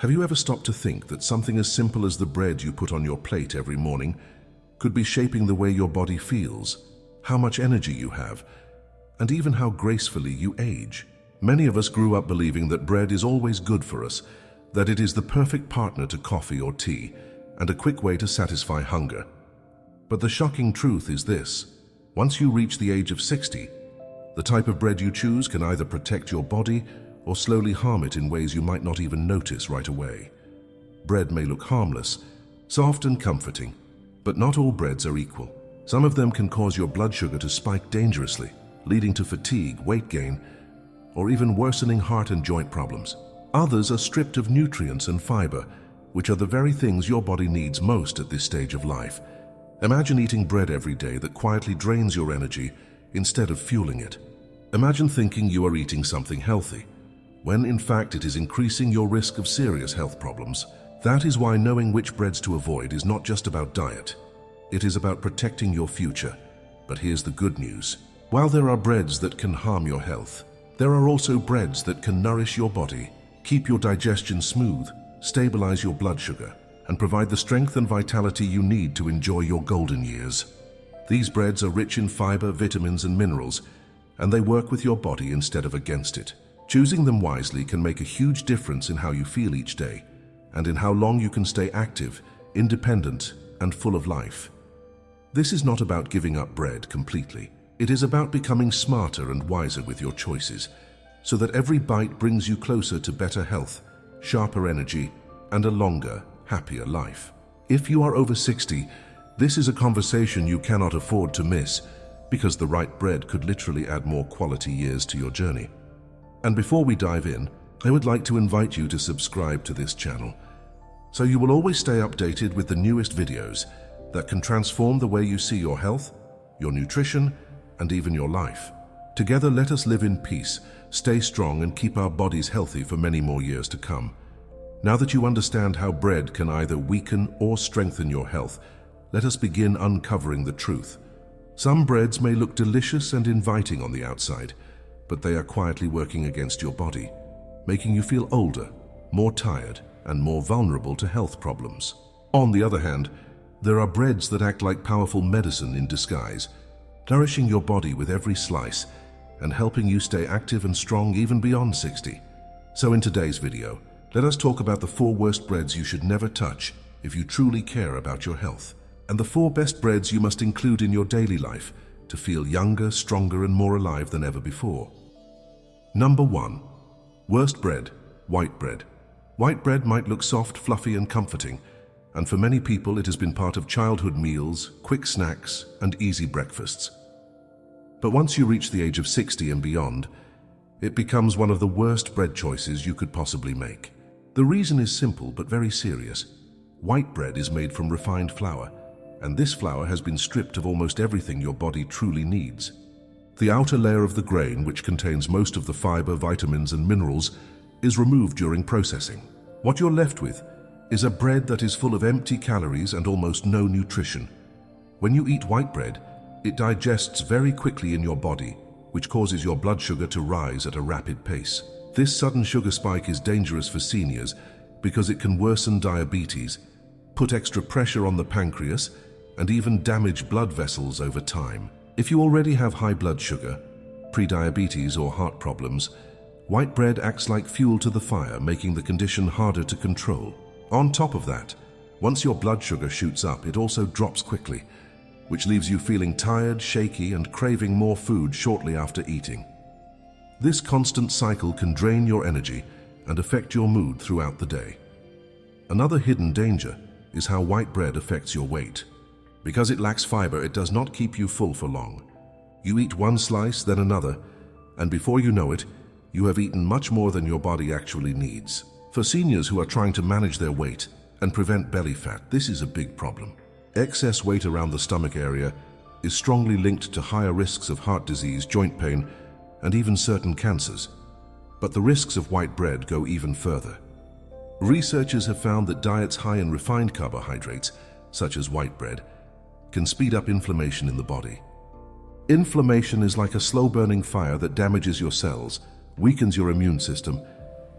Have you ever stopped to think that something as simple as the bread you put on your plate every morning could be shaping the way your body feels, how much energy you have, and even how gracefully you age? Many of us grew up believing that bread is always good for us, that it is the perfect partner to coffee or tea, and a quick way to satisfy hunger. But the shocking truth is this: once you reach the age of 60, the type of bread you choose can either protect your body or slowly harm it in ways you might not even notice right away. Bread may look harmless, soft and comforting, but not all breads are equal. Some of them can cause your blood sugar to spike dangerously, leading to fatigue, weight gain, or even worsening heart and joint problems. Others are stripped of nutrients and fiber, which are the very things your body needs most at this stage of life. Imagine eating bread every day that quietly drains your energy instead of fueling it. Imagine thinking you are eating something healthy, when in fact it is increasing your risk of serious health problems. That is why knowing which breads to avoid is not just about diet. It is about protecting your future. But here's the good news. While there are breads that can harm your health, there are also breads that can nourish your body, keep your digestion smooth, stabilize your blood sugar, and provide the strength and vitality you need to enjoy your golden years. These breads are rich in fiber, vitamins, and minerals, and they work with your body instead of against it. Choosing them wisely can make a huge difference in how you feel each day, and in how long you can stay active, independent, and full of life. This is not about giving up bread completely. It is about becoming smarter and wiser with your choices, so that every bite brings you closer to better health, sharper energy, and a longer, happier life. If you are over 60, this is a conversation you cannot afford to miss, because the right bread could literally add more quality years to your journey. And before we dive in, I would like to invite you to subscribe to this channel, so you will always stay updated with the newest videos that can transform the way you see your health, your nutrition, and even your life. Together, let us live in peace, stay strong, and keep our bodies healthy for many more years to come. Now that you understand how bread can either weaken or strengthen your health, let us begin uncovering the truth. Some breads may look delicious and inviting on the outside, but they are quietly working against your body, making you feel older, more tired, and more vulnerable to health problems. On the other hand, there are breads that act like powerful medicine in disguise, nourishing your body with every slice and helping you stay active and strong even beyond 60. So in today's video, let us talk about the 4 worst breads you should never touch if you truly care about your health, and the 4 best breads you must include in your daily life to feel younger, stronger, and more alive than ever before. Number 1. Worst bread, white bread. White bread might look soft, fluffy, and comforting, and for many people it has been part of childhood meals, quick snacks, and easy breakfasts. But once you reach the age of 60 and beyond, it becomes one of the worst bread choices you could possibly make. The reason is simple but very serious. White bread is made from refined flour, and this flour has been stripped of almost everything your body truly needs. The outer layer of the grain, which contains most of the fiber, vitamins, and minerals, is removed during processing. What you're left with is a bread that is full of empty calories and almost no nutrition. When you eat white bread, it digests very quickly in your body, which causes your blood sugar to rise at a rapid pace. This sudden sugar spike is dangerous for seniors because it can worsen diabetes, put extra pressure on the pancreas, and even damage blood vessels over time. If you already have high blood sugar, prediabetes, or heart problems, white bread acts like fuel to the fire, making the condition harder to control. On top of that, once your blood sugar shoots up, it also drops quickly, which leaves you feeling tired, shaky, and craving more food shortly after eating. This constant cycle can drain your energy and affect your mood throughout the day. Another hidden danger is how white bread affects your weight. Because it lacks fiber, it does not keep you full for long. You eat one slice, then another, and before you know it, you have eaten much more than your body actually needs. For seniors who are trying to manage their weight and prevent belly fat, this is a big problem. Excess weight around the stomach area is strongly linked to higher risks of heart disease, joint pain, and even certain cancers. But the risks of white bread go even further. Researchers have found that diets high in refined carbohydrates, such as white bread, can speed up inflammation in the body. Inflammation is like a slow-burning fire that damages your cells, weakens your immune system,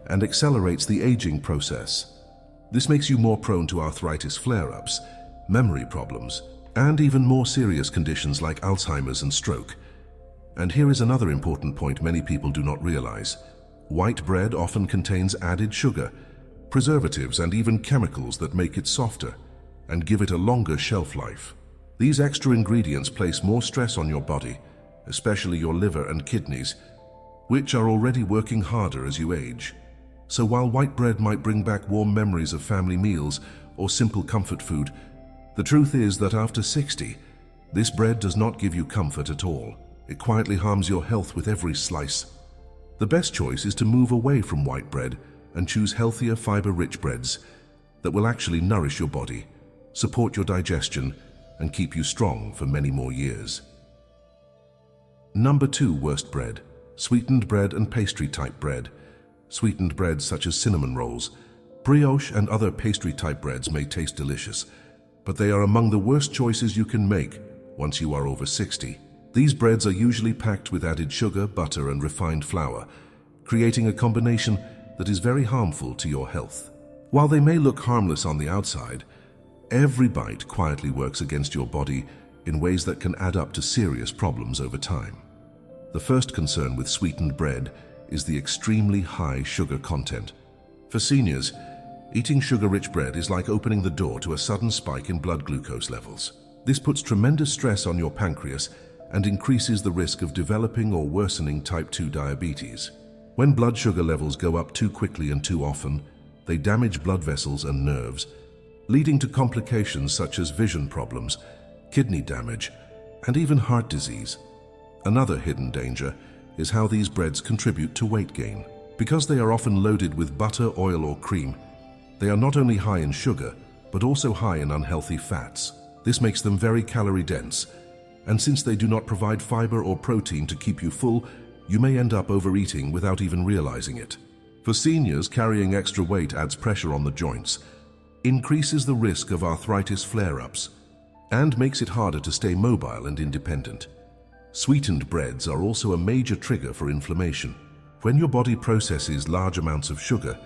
and accelerates the aging process. This makes you more prone to arthritis flare-ups, memory problems, and even more serious conditions like Alzheimer's and stroke. And here is another important point many people do not realize. White bread often contains added sugar, preservatives, and even chemicals that make it softer and give it a longer shelf life. These extra ingredients place more stress on your body, especially your liver and kidneys, which are already working harder as you age. So while white bread might bring back warm memories of family meals or simple comfort food, the truth is that after 60, this bread does not give you comfort at all. It quietly harms your health with every slice. The best choice is to move away from white bread and choose healthier, fiber-rich breads that will actually nourish your body, support your digestion, and keep you strong for many more years. Number 2 worst bread: sweetened bread and pastry-type bread. Sweetened breads such as cinnamon rolls, brioche, and other pastry-type breads may taste delicious, but they are among the worst choices you can make once you are over 60. These breads are usually packed with added sugar, butter, and refined flour, creating a combination that is very harmful to your health. While they may look harmless on the outside, every bite quietly works against your body in ways that can add up to serious problems over time. The first concern with sweetened bread is the extremely high sugar content. For seniors, eating sugar-rich bread is like opening the door to a sudden spike in blood glucose levels. This puts tremendous stress on your pancreas and increases the risk of developing or worsening type 2 diabetes. When blood sugar levels go up too quickly and too often, they damage blood vessels and nerves, leading to complications such as vision problems, kidney damage, and even heart disease. Another hidden danger is how these breads contribute to weight gain. Because they are often loaded with butter, oil, or cream, they are not only high in sugar, but also high in unhealthy fats. This makes them very calorie-dense, and since they do not provide fiber or protein to keep you full, you may end up overeating without even realizing it. For seniors, carrying extra weight adds pressure on the joints, increases the risk of arthritis flare-ups, and makes it harder to stay mobile and independent. Sweetened breads are also a major trigger for inflammation. When your body processes large amounts of sugar,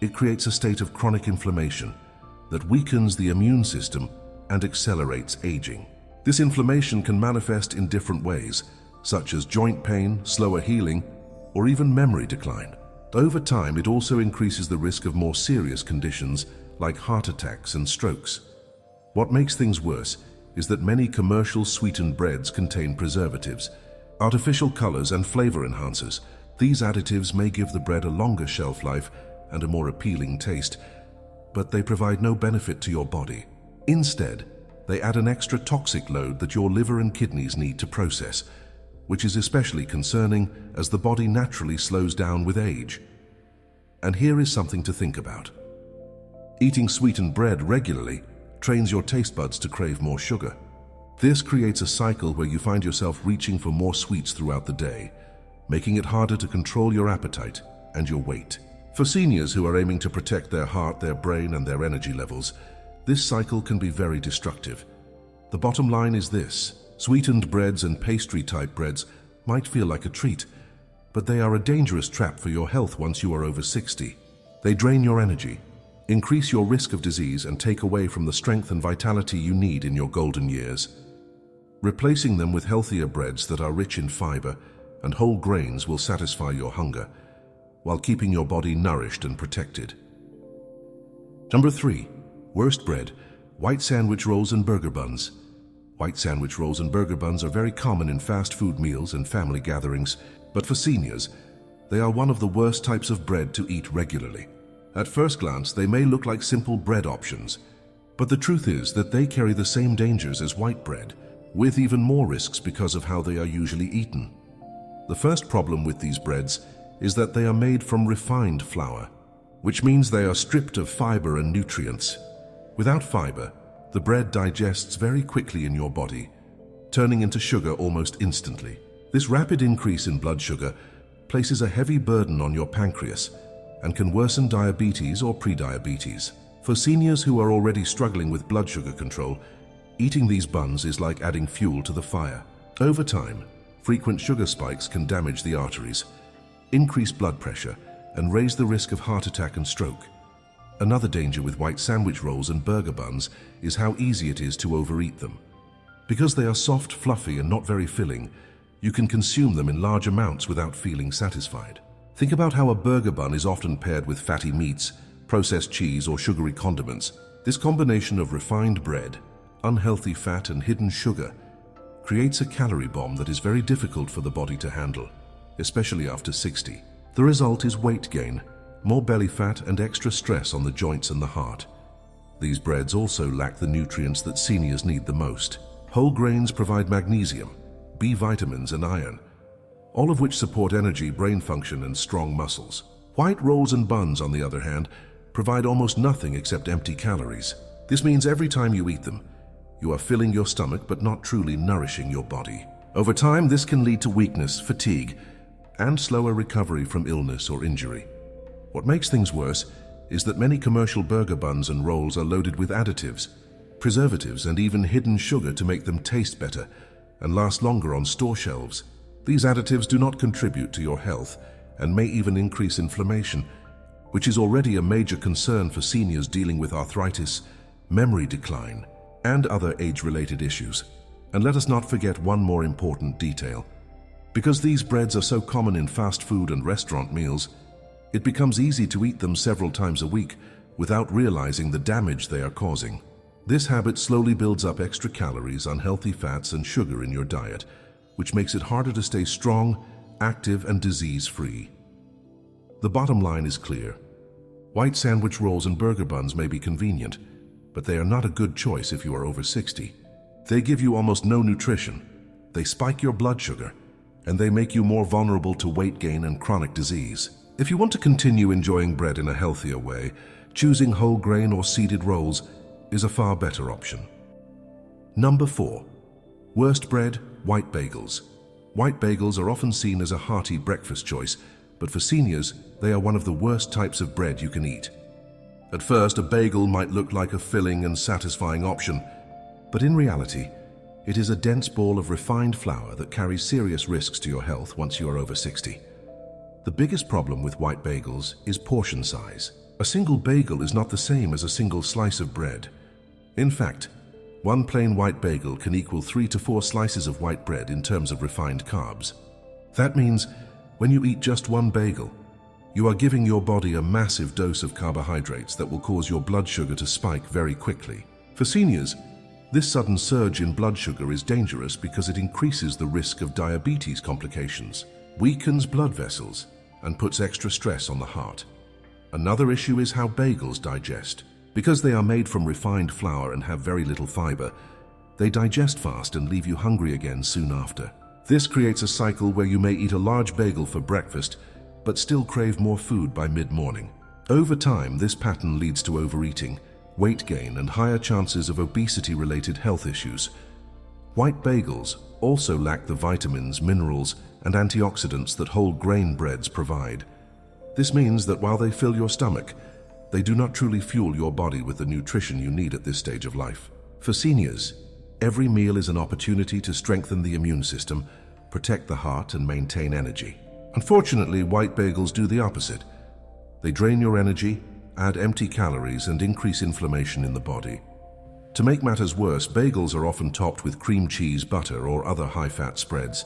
it creates a state of chronic inflammation that weakens the immune system and accelerates aging. This inflammation can manifest in different ways, such as joint pain, slower healing, or even memory decline. Over time, it also increases the risk of more serious conditions like heart attacks and strokes. What makes things worse is that many commercial sweetened breads contain preservatives, artificial colors, and flavor enhancers. These additives may give the bread a longer shelf life and a more appealing taste, but they provide no benefit to your body. Instead, they add an extra toxic load that your liver and kidneys need to process, which is especially concerning as the body naturally slows down with age. And here is something to think about. Eating sweetened bread regularly trains your taste buds to crave more sugar. This creates a cycle where you find yourself reaching for more sweets throughout the day, making it harder to control your appetite and your weight. For seniors who are aiming to protect their heart, their brain, and their energy levels, this cycle can be very destructive. The bottom line is this: sweetened breads and pastry-type breads might feel like a treat, but they are a dangerous trap for your health once you are over 60. They drain your energy, increase your risk of disease, and take away from the strength and vitality you need in your golden years. Replacing them with healthier breads that are rich in fiber and whole grains will satisfy your hunger, while keeping your body nourished and protected. Number 3. Worst bread: white sandwich rolls and burger buns. White sandwich rolls and burger buns are very common in fast food meals and family gatherings, but for seniors, they are one of the worst types of bread to eat regularly. At first glance, they may look like simple bread options, but the truth is that they carry the same dangers as white bread, with even more risks because of how they are usually eaten. The first problem with these breads is that they are made from refined flour, which means they are stripped of fiber and nutrients. Without fiber, the bread digests very quickly in your body, turning into sugar almost instantly. This rapid increase in blood sugar places a heavy burden on your pancreas and can worsen diabetes or prediabetes. For seniors who are already struggling with blood sugar control, eating these buns is like adding fuel to the fire. Over time, frequent sugar spikes can damage the arteries, increase blood pressure, and raise the risk of heart attack and stroke. Another danger with white sandwich rolls and burger buns is how easy it is to overeat them. Because they are soft, fluffy, and not very filling, you can consume them in large amounts without feeling satisfied. Think about how a burger bun is often paired with fatty meats, processed cheese, or sugary condiments. This combination of refined bread, unhealthy fat, and hidden sugar creates a calorie bomb that is very difficult for the body to handle, especially after 60. The result is weight gain, more belly fat, and extra stress on the joints and the heart. These breads also lack the nutrients that seniors need the most. Whole grains provide magnesium, B vitamins, and iron, all of which support energy, brain function, and strong muscles. White rolls and buns, on the other hand, provide almost nothing except empty calories. This means every time you eat them, you are filling your stomach but not truly nourishing your body. Over time, this can lead to weakness, fatigue, and slower recovery from illness or injury. What makes things worse is that many commercial burger buns and rolls are loaded with additives, preservatives, and even hidden sugar to make them taste better and last longer on store shelves. These additives do not contribute to your health and may even increase inflammation, which is already a major concern for seniors dealing with arthritis, memory decline, and other age-related issues. And let us not forget one more important detail. Because these breads are so common in fast food and restaurant meals, it becomes easy to eat them several times a week without realizing the damage they are causing. This habit slowly builds up extra calories, unhealthy fats, and sugar in your diet, which makes it harder to stay strong, active, and disease-free. The bottom line is clear. White sandwich rolls and burger buns may be convenient, but they are not a good choice if you are over 60. They give you almost no nutrition, they spike your blood sugar, and they make you more vulnerable to weight gain and chronic disease. If you want to continue enjoying bread in a healthier way, choosing whole grain or seeded rolls is a far better option. Number 4. Worst bread, white bagels. White bagels are often seen as a hearty breakfast choice, but for seniors, they are one of the worst types of bread you can eat. At first, a bagel might look like a filling and satisfying option, but in reality, it is a dense ball of refined flour that carries serious risks to your health once you are over 60. The biggest problem with white bagels is portion size. A single bagel is not the same as a single slice of bread. In fact, one plain white bagel can equal 3 to 4 slices of white bread in terms of refined carbs. That means when you eat just one bagel, you are giving your body a massive dose of carbohydrates that will cause your blood sugar to spike very quickly. For seniors, this sudden surge in blood sugar is dangerous because it increases the risk of diabetes complications, weakens blood vessels, and puts extra stress on the heart. Another issue is how bagels digest. Because they are made from refined flour and have very little fiber, they digest fast and leave you hungry again soon after. This creates a cycle where you may eat a large bagel for breakfast, but still crave more food by mid-morning. Over time, this pattern leads to overeating, weight gain, and higher chances of obesity-related health issues. White bagels also lack the vitamins, minerals, and antioxidants that whole grain breads provide. This means that while they fill your stomach, they do not truly fuel your body with the nutrition you need at this stage of life. For seniors, every meal is an opportunity to strengthen the immune system, protect the heart, and maintain energy. Unfortunately, white bagels do the opposite. They drain your energy, add empty calories, and increase inflammation in the body. To make matters worse, bagels are often topped with cream cheese, butter, or other high-fat spreads.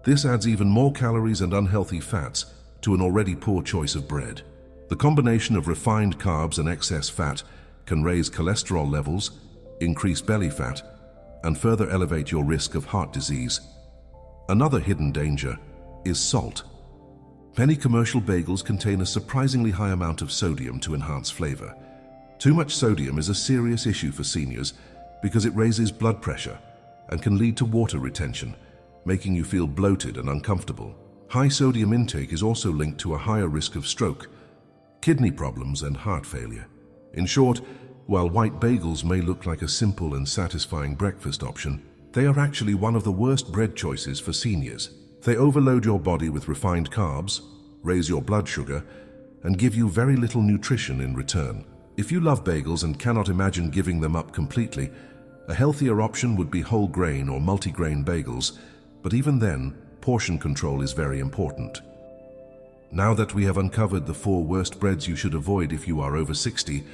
This adds even more calories and unhealthy fats to an already poor choice of bread. The combination of refined carbs and excess fat can raise cholesterol levels, increase belly fat, and further elevate your risk of heart disease. Another hidden danger is salt. Many commercial bagels contain a surprisingly high amount of sodium to enhance flavor. Too much sodium is a serious issue for seniors because it raises blood pressure and can lead to water retention, making you feel bloated and uncomfortable. High sodium intake is also linked to a higher risk of stroke, kidney problems, and heart failure. In short, while white bagels may look like a simple and satisfying breakfast option, they are actually one of the worst bread choices for seniors. They overload your body with refined carbs, raise your blood sugar, and give you very little nutrition in return. If you love bagels and cannot imagine giving them up completely, a healthier option would be whole grain or multigrain bagels, but even then, portion control is very important. Now that we have uncovered the 4 worst breads you should avoid if you are over 60,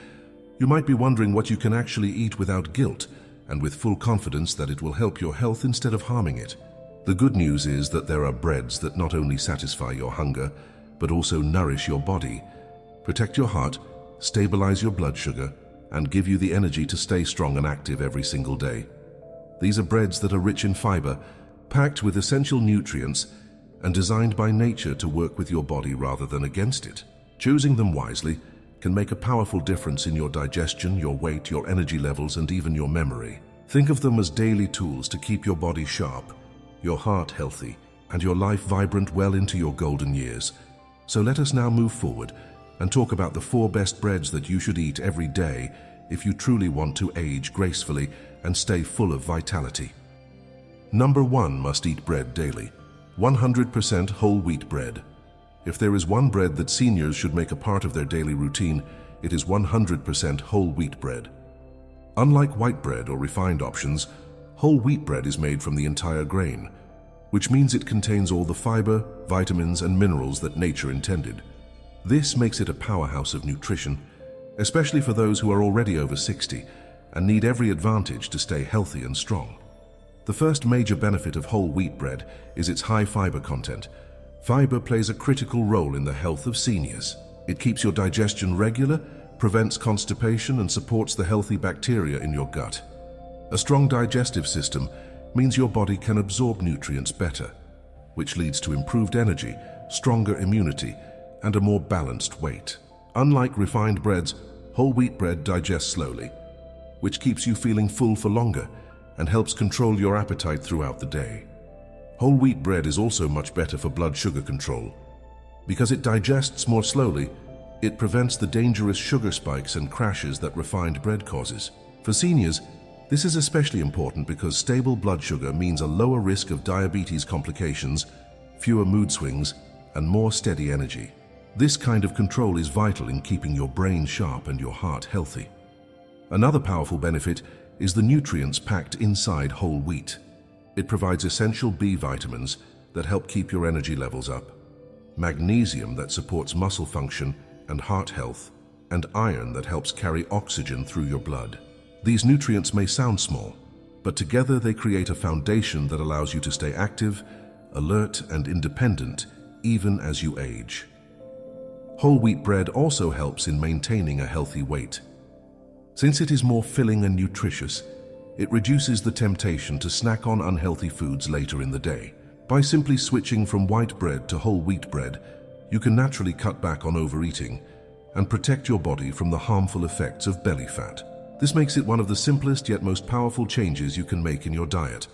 you might be wondering what you can actually eat without guilt and with full confidence that it will help your health instead of harming it. The good news is that there are breads that not only satisfy your hunger, but also nourish your body, protect your heart, stabilize your blood sugar, and give you the energy to stay strong and active every single day. These are breads that are rich in fiber, packed with essential nutrients, and designed by nature to work with your body rather than against it. Choosing them wisely can make a powerful difference in your digestion, your weight, your energy levels, and even your memory. Think of them as daily tools to keep your body sharp, your heart healthy, and your life vibrant well into your golden years. So let us now move forward and talk about the 4 best breads that you should eat every day if you truly want to age gracefully and stay full of vitality. Number 1, must eat bread daily. 100% whole wheat bread. If there is one bread that seniors should make a part of their daily routine, it is 100% whole wheat bread. Unlike white bread or refined options, whole wheat bread is made from the entire grain, which means it contains all the fiber, vitamins, and minerals that nature intended. This makes it a powerhouse of nutrition, especially for those who are already over 60 and need every advantage to stay healthy and strong. The first major benefit of whole wheat bread is its high fiber content. Fiber plays a critical role in the health of seniors. It keeps your digestion regular, prevents constipation, and supports the healthy bacteria in your gut. A strong digestive system means your body can absorb nutrients better, which leads to improved energy, stronger immunity, and a more balanced weight. Unlike refined breads, whole wheat bread digests slowly, which keeps you feeling full for longer and helps control your appetite throughout the day. Whole wheat bread is also much better for blood sugar control. Because it digests more slowly, it prevents the dangerous sugar spikes and crashes that refined bread causes. For seniors, this is especially important because stable blood sugar means a lower risk of diabetes complications, fewer mood swings, and more steady energy. This kind of control is vital in keeping your brain sharp and your heart healthy. Another powerful benefit is the nutrients packed inside whole wheat. It provides essential B vitamins that help keep your energy levels up, magnesium that supports muscle function and heart health, and iron that helps carry oxygen through your blood. These nutrients may sound small, but together they create a foundation that allows you to stay active, alert, and independent even as you age. Whole wheat bread also helps in maintaining a healthy weight. Since it is more filling and nutritious, it reduces the temptation to snack on unhealthy foods later in the day. By simply switching from white bread to whole wheat bread, you can naturally cut back on overeating and protect your body from the harmful effects of belly fat. This makes it one of the simplest yet most powerful changes you can make in your diet.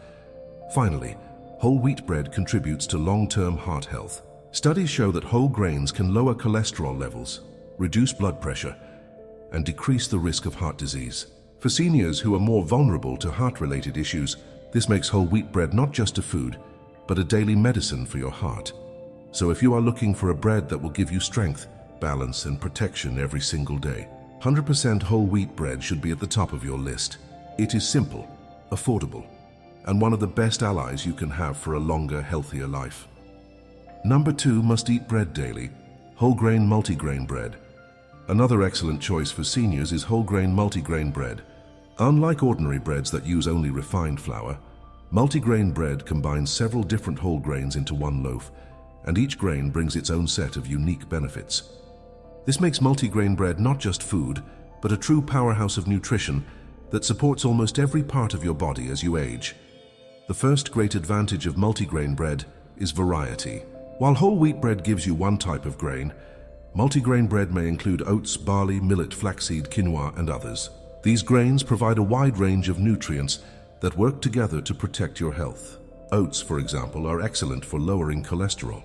Finally, whole wheat bread contributes to long-term heart health. Studies show that whole grains can lower cholesterol levels, reduce blood pressure, and decrease the risk of heart disease. For seniors who are more vulnerable to heart-related issues, this makes whole wheat bread not just a food, but a daily medicine for your heart. So if you are looking for a bread that will give you strength, balance, and protection every single day, 100% whole wheat bread should be at the top of your list. It is simple, affordable, and one of the best allies you can have for a longer, healthier life. Number 2, must eat bread daily. Whole grain multigrain bread. Another excellent choice for seniors is whole grain multigrain bread. Unlike ordinary breads that use only refined flour, multigrain bread combines several different whole grains into one loaf, and each grain brings its own set of unique benefits. This makes multigrain bread not just food, but a true powerhouse of nutrition that supports almost every part of your body as you age. The first great advantage of multigrain bread is variety. While whole wheat bread gives you one type of grain, multigrain bread may include oats, barley, millet, flaxseed, quinoa, and others. These grains provide a wide range of nutrients that work together to protect your health. Oats, for example, are excellent for lowering cholesterol.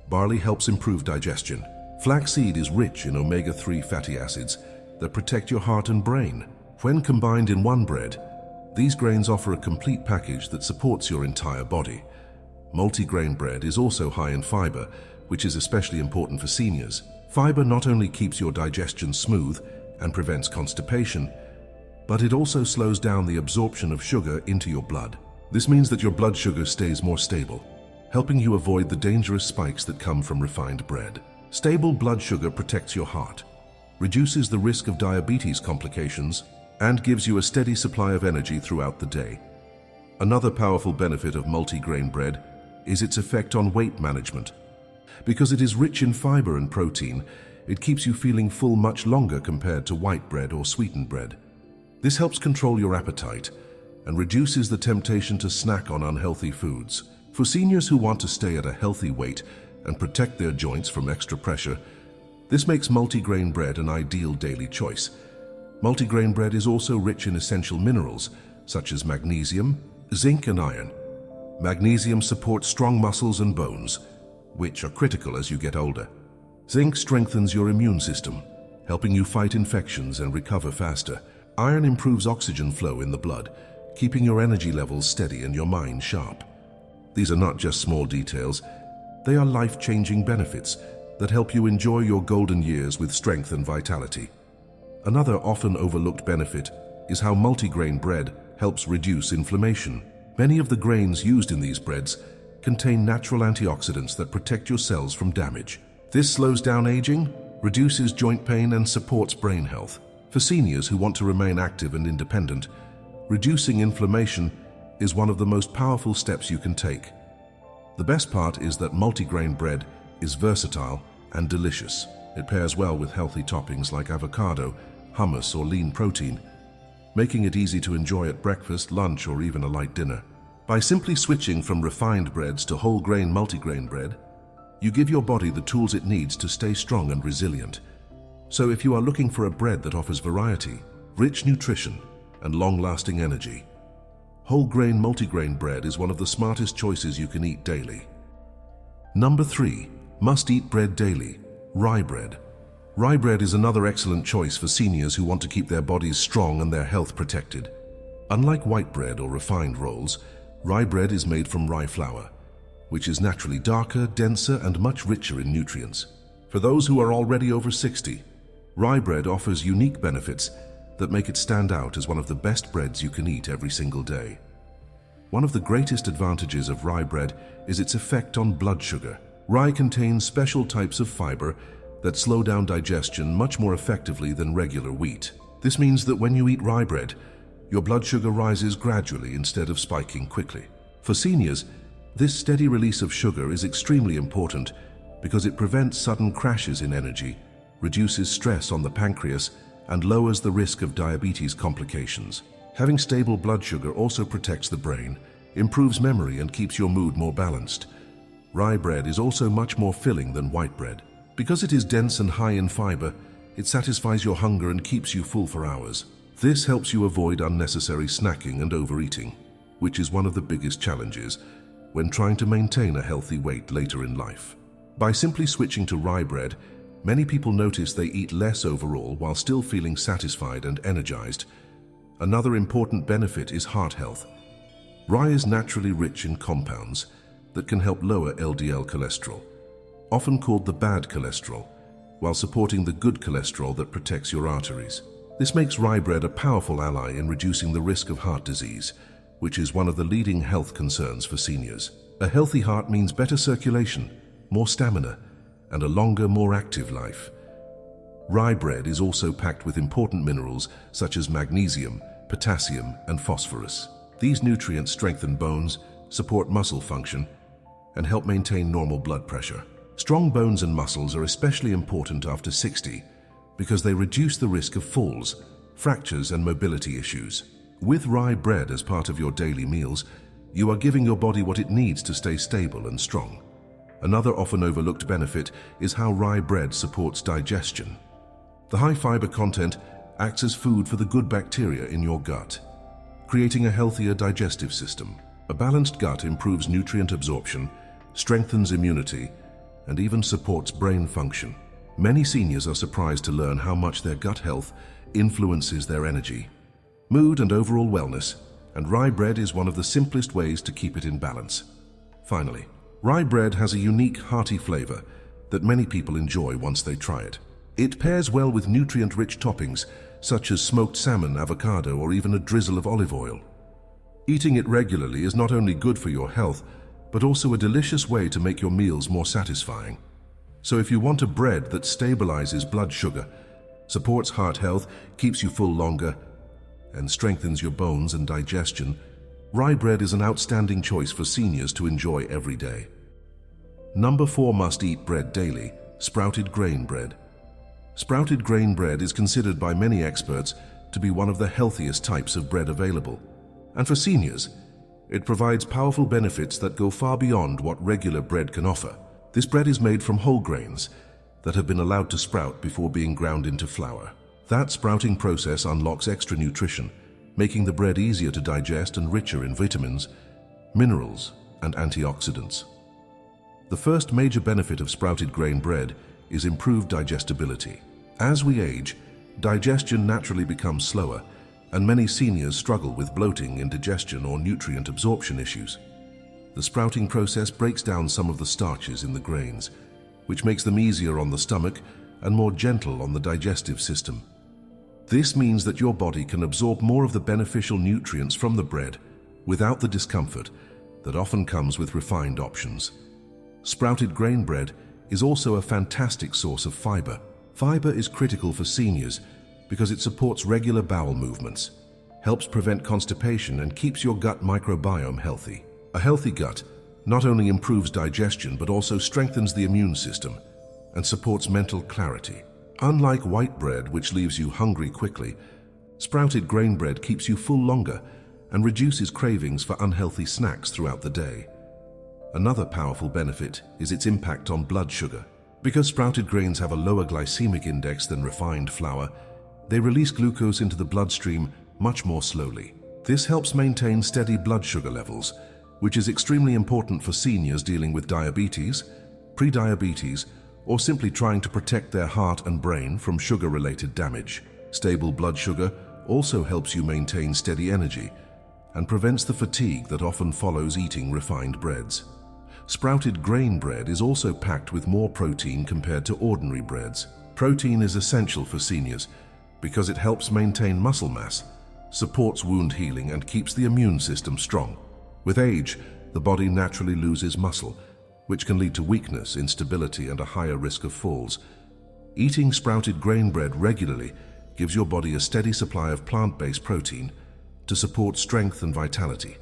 Barley helps improve digestion. Flaxseed is rich in omega-3 fatty acids that protect your heart and brain. When combined in one bread, these grains offer a complete package that supports your entire body. Multigrain bread is also high in fiber, which is especially important for seniors. Fiber not only keeps your digestion smooth and prevents constipation, but it also slows down the absorption of sugar into your blood. This means that your blood sugar stays more stable, helping you avoid the dangerous spikes that come from refined bread. Stable blood sugar protects your heart, reduces the risk of diabetes complications, and gives you a steady supply of energy throughout the day. Another powerful benefit of multigrain bread is its effect on weight management. Because it is rich in fiber and protein, it keeps you feeling full much longer compared to white bread or sweetened bread. This helps control your appetite and reduces the temptation to snack on unhealthy foods. For seniors who want to stay at a healthy weight and protect their joints from extra pressure, this makes multigrain bread an ideal daily choice. Multigrain bread is also rich in essential minerals such as magnesium, zinc, and iron. Magnesium supports strong muscles and bones, which are critical as you get older. Zinc strengthens your immune system, helping you fight infections and recover faster. Iron improves oxygen flow in the blood, keeping your energy levels steady and your mind sharp. These are not just small details, they are life-changing benefits that help you enjoy your golden years with strength and vitality. Another often overlooked benefit is how multigrain bread helps reduce inflammation. Many of the grains used in these breads contain natural antioxidants that protect your cells from damage. This slows down aging, reduces joint pain, and supports brain health. For seniors who want to remain active and independent, reducing inflammation is one of the most powerful steps you can take. The best part is that multigrain bread is versatile and delicious. It pairs well with healthy toppings like avocado, hummus, or lean protein, making it easy to enjoy at breakfast, lunch, or even a light dinner. By simply switching from refined breads to whole grain multigrain bread, you give your body the tools it needs to stay strong and resilient. So if you are looking for a bread that offers variety, rich nutrition, and long-lasting energy, whole grain multigrain bread is one of the smartest choices you can eat daily. Number 3. Must-eat bread daily. Rye bread. Rye bread is another excellent choice for seniors who want to keep their bodies strong and their health protected. Unlike white bread or refined rolls, rye bread is made from rye flour, which is naturally darker, denser, and much richer in nutrients. For those who are already over 60, rye bread offers unique benefits that make it stand out as one of the best breads you can eat every single day. One of the greatest advantages of rye bread is its effect on blood sugar. Rye contains special types of fiber that slow down digestion much more effectively than regular wheat. This means that when you eat rye bread, your blood sugar rises gradually instead of spiking quickly. For seniors, this steady release of sugar is extremely important because it prevents sudden crashes in energy, reduces stress on the pancreas, and lowers the risk of diabetes complications. Having stable blood sugar also protects the brain, improves memory, and keeps your mood more balanced. Rye bread is also much more filling than white bread. Because it is dense and high in fiber, it satisfies your hunger and keeps you full for hours. This helps you avoid unnecessary snacking and overeating, which is one of the biggest challenges when trying to maintain a healthy weight later in life. By simply switching to rye bread, many people notice they eat less overall while still feeling satisfied and energized. Another important benefit is heart health. Rye is naturally rich in compounds that can help lower LDL cholesterol, often called the bad cholesterol, while supporting the good cholesterol that protects your arteries. This makes rye bread a powerful ally in reducing the risk of heart disease, which is one of the leading health concerns for seniors. A healthy heart means better circulation, more stamina, and a longer, more active life. Rye bread is also packed with important minerals such as magnesium, potassium, and phosphorus. These nutrients strengthen bones, support muscle function, and help maintain normal blood pressure. Strong bones and muscles are especially important after 60 because they reduce the risk of falls, fractures, and mobility issues. With rye bread as part of your daily meals, you are giving your body what it needs to stay stable and strong. Another often overlooked benefit is how rye bread supports digestion. The high fiber content acts as food for the good bacteria in your gut, creating a healthier digestive system. A balanced gut improves nutrient absorption, strengthens immunity, and even supports brain function. Many seniors are surprised to learn how much their gut health influences their energy, mood, and overall wellness, and rye bread is one of the simplest ways to keep it in balance. Finally, rye bread has a unique, hearty flavor that many people enjoy once they try it. It pairs well with nutrient-rich toppings such as smoked salmon, avocado, or even a drizzle of olive oil. Eating it regularly is not only good for your health, but also a delicious way to make your meals more satisfying. So if you want a bread that stabilizes blood sugar, supports heart health, keeps you full longer, and strengthens your bones and digestion, rye bread is an outstanding choice for seniors to enjoy every day. Number 4 must-eat bread daily, sprouted grain bread. Sprouted grain bread is considered by many experts to be one of the healthiest types of bread available. And for seniors, it provides powerful benefits that go far beyond what regular bread can offer. This bread is made from whole grains that have been allowed to sprout before being ground into flour. That sprouting process unlocks extra nutrition, making the bread easier to digest and richer in vitamins, minerals, and antioxidants. The first major benefit of sprouted grain bread is improved digestibility. As we age, digestion naturally becomes slower, and many seniors struggle with bloating, indigestion, or nutrient absorption issues. The sprouting process breaks down some of the starches in the grains, which makes them easier on the stomach and more gentle on the digestive system. This means that your body can absorb more of the beneficial nutrients from the bread without the discomfort that often comes with refined options. Sprouted grain bread is also a fantastic source of fiber. Fiber is critical for seniors because it supports regular bowel movements, helps prevent constipation, and keeps your gut microbiome healthy. A healthy gut not only improves digestion but also strengthens the immune system and supports mental clarity. Unlike white bread, which leaves you hungry quickly, sprouted grain bread keeps you full longer and reduces cravings for unhealthy snacks throughout the day. Another powerful benefit is its impact on blood sugar. Because sprouted grains have a lower glycemic index than refined flour, they release glucose into the bloodstream much more slowly. This helps maintain steady blood sugar levels, which is extremely important for seniors dealing with diabetes, prediabetes, or simply trying to protect their heart and brain from sugar-related damage. Stable blood sugar also helps you maintain steady energy and prevents the fatigue that often follows eating refined breads. Sprouted grain bread is also packed with more protein compared to ordinary breads. Protein is essential for seniors because it helps maintain muscle mass, supports wound healing, and keeps the immune system strong. With age, the body naturally loses muscle, which can lead to weakness, instability, and a higher risk of falls. Eating sprouted grain bread regularly gives your body a steady supply of plant-based protein to support strength and vitality.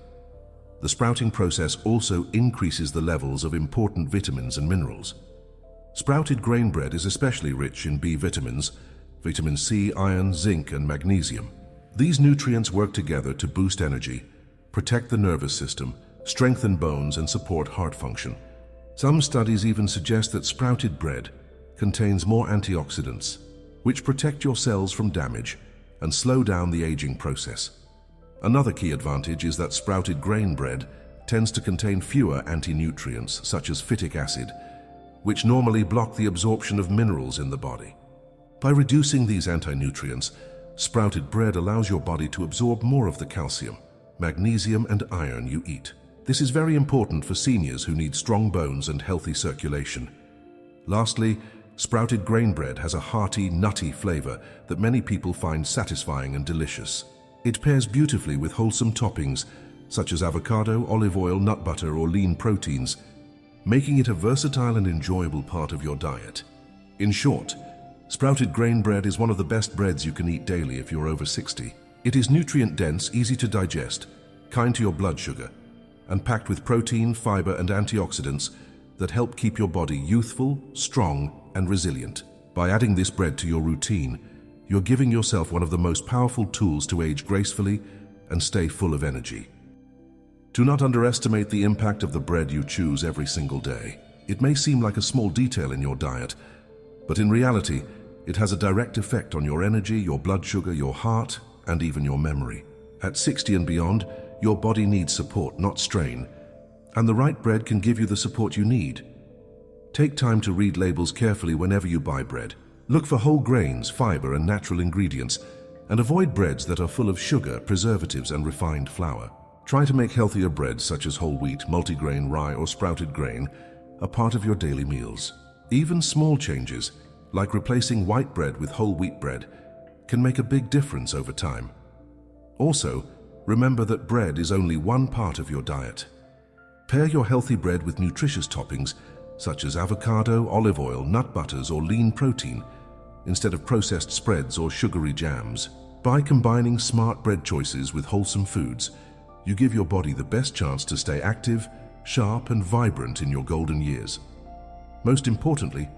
The sprouting process also increases the levels of important vitamins and minerals. Sprouted grain bread is especially rich in B vitamins, vitamin C, iron, zinc, and magnesium. These nutrients work together to boost energy, protect the nervous system, strengthen bones, and support heart function. Some studies even suggest that sprouted bread contains more antioxidants, which protect your cells from damage and slow down the aging process. Another key advantage is that sprouted grain bread tends to contain fewer anti-nutrients such as phytic acid, which normally block the absorption of minerals in the body. By reducing these anti-nutrients, sprouted bread allows your body to absorb more of the calcium, magnesium, and iron you eat. This is very important for seniors who need strong bones and healthy circulation. Lastly, sprouted grain bread has a hearty, nutty flavor that many people find satisfying and delicious. It pairs beautifully with wholesome toppings such as avocado, olive oil, nut butter, or lean proteins, making it a versatile and enjoyable part of your diet. In short, sprouted grain bread is one of the best breads you can eat daily if you're over 60. It is nutrient-dense, easy to digest, kind to your blood sugar, and packed with protein, fiber, and antioxidants that help keep your body youthful, strong, and resilient. By adding this bread to your routine, you're giving yourself one of the most powerful tools to age gracefully and stay full of energy. Do not underestimate the impact of the bread you choose every single day. It may seem like a small detail in your diet, but in reality, it has a direct effect on your energy, your blood sugar, your heart, and even your memory. At 60 and beyond, your body needs support, not strain, and the right bread can give you the support you need. Take time to read labels carefully whenever you buy bread. Look for whole grains, fiber, and natural ingredients, and avoid breads that are full of sugar, preservatives, and refined flour. Try to make healthier breads such as whole wheat, multigrain, rye, or sprouted grain a part of your daily meals. Even small changes, like replacing white bread with whole wheat bread, can make a big difference over time. Also, remember that bread is only one part of your diet. Pair your healthy bread with nutritious toppings such as avocado, olive oil, nut butters, or lean protein, instead of processed spreads or sugary jams. By combining smart bread choices with wholesome foods, you give your body the best chance to stay active, sharp, and vibrant in your golden years. Most importantly,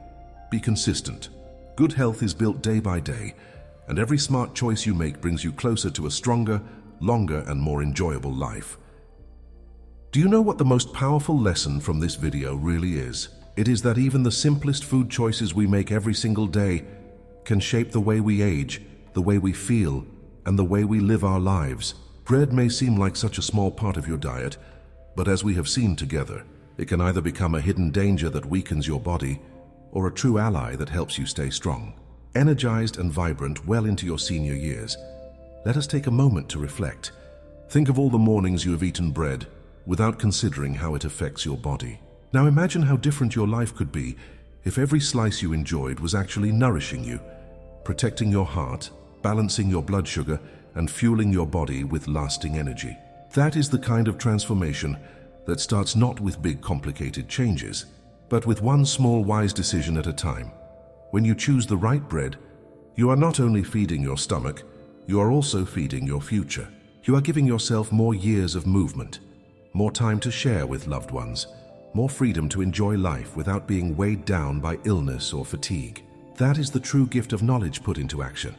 be consistent. Good health is built day by day, and every smart choice you make brings you closer to a stronger, longer, and more enjoyable life. Do you know what the most powerful lesson from this video really is? It is that even the simplest food choices we make every single day can shape the way we age, the way we feel, and the way we live our lives. Bread may seem like such a small part of your diet, but as we have seen together, it can either become a hidden danger that weakens your body or a true ally that helps you stay strong. Energized and vibrant well into your senior years, let us take a moment to reflect. Think of all the mornings you have eaten bread without considering how it affects your body. Now imagine how different your life could be if every slice you enjoyed was actually nourishing you, protecting your heart, balancing your blood sugar, and fueling your body with lasting energy. That is the kind of transformation that starts not with big complicated changes, but with one small wise decision at a time. When you choose the right bread, you are not only feeding your stomach, you are also feeding your future. You are giving yourself more years of movement, more time to share with loved ones, more freedom to enjoy life without being weighed down by illness or fatigue. That is the true gift of knowledge put into action.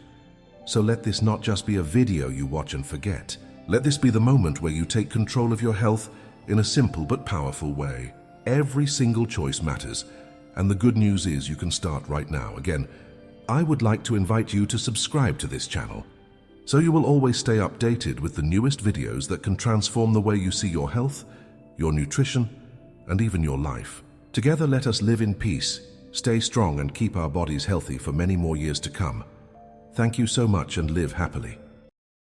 So let this not just be a video you watch and forget. Let this be the moment where you take control of your health in a simple but powerful way. Every single choice matters, and the good news is you can start right now. Again, I would like to invite you to subscribe to this channel, so you will always stay updated with the newest videos that can transform the way you see your health, your nutrition, and even your life. Together, let us live in peace, stay strong, and keep our bodies healthy for many more years to come. Thank you so much and live happily.